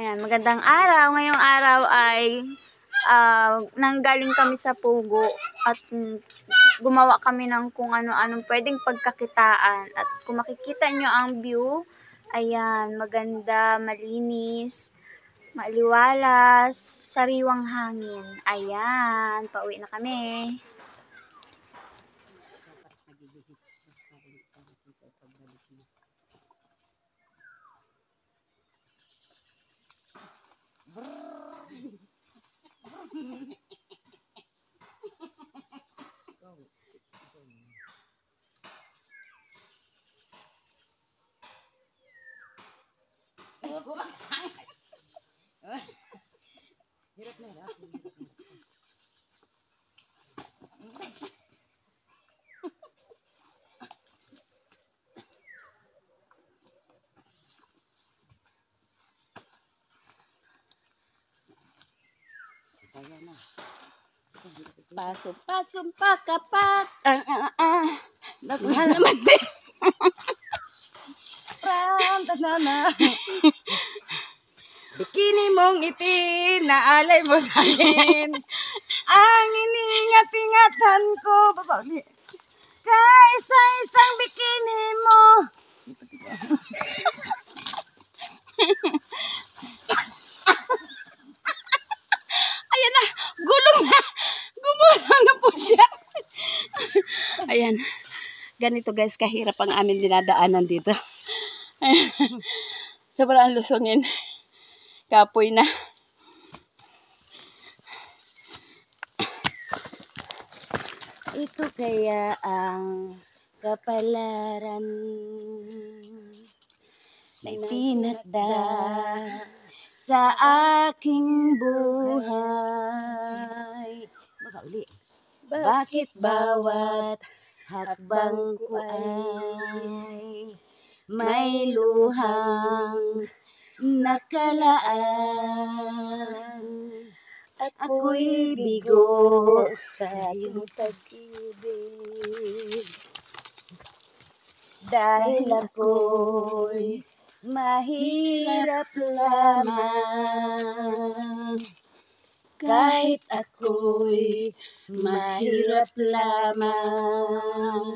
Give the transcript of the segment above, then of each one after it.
Ayan, magandang araw. Ngayong araw ay nanggaling kami sa Pugo at gumawa kami ng kung ano-anong pwedeng pagkakitaan. At kung makikita nyo ang view, ayan, maganda, malinis, maliwalas, sariwang hangin. Ayan, pauwi na kami. Pasok pakapat. Naman din. Rantanana. Bikini mong itim na alay mo sa akin. Ang iningat-ingatan ko. Kaisa-isang bikini mo. Ayan na, gulong na. Gumulong na po siya. Ayan. Ganito guys, kahirap ang amin dinadaanan dito. Sobrang lusungin. Kapoy na. Ito kaya ang kapalaran na itinakda sa aking buhay. Baka uli. Bakit bawat hakbang ko ay may luhang nakalaan? Ako'y bigo sa iyong pag-ibig, dahil ako'y mahirap lamang. Kahit ako'y mahirap lamang,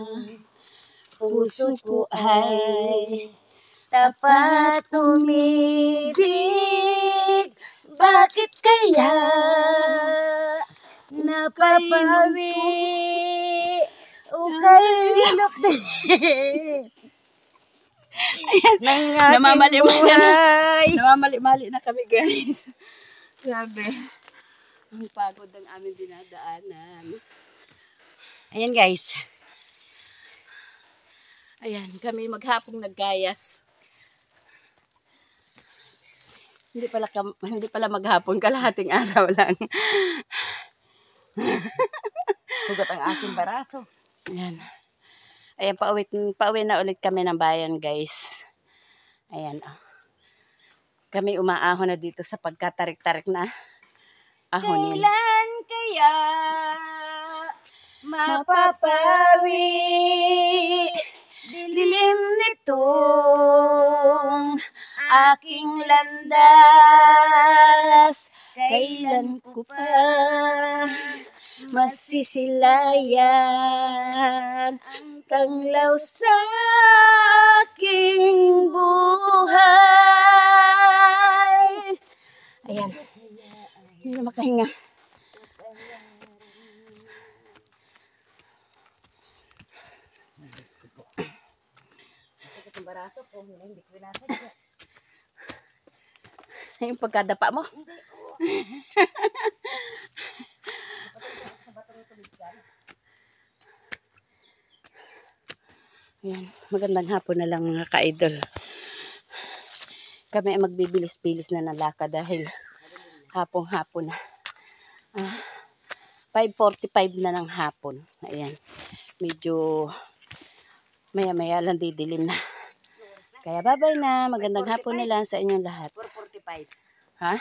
puso ko ay tapat umibig. Bakit kaya napapawi o kailok din? Ayan, namamali-mali na kami guys. Grabe. Ang pagod ang aming dinadaanan. Ayan guys. Ayan, kami maghapong naggayas. Hindi pala maghapon, kalahating araw lang. Hugot ang aking baraso. Ayan. Ayan, pauwi na ulit kami ng bayan guys. Ayan. Kami umaahon na dito sa pagkatarik-tarik na ahonin. Kailan kaya mapapawi dilim nitong aking landas? Kailan ko pa masisilayan ang tanglaw sa aking buhay? Ayan. Hindi na makahinga. Yung pagkadapa mo. Ayan, magandang hapon na lang mga ka-idol. Kami ay magbibilis-bilis na nalaka dahil hapong-hapon na. 5:45 na ng hapon. Ayan, medyo maya-maya lang didilim na. Kaya bye-bye na. Magandang hapon na lang sa inyong lahat. 4:45. Ha?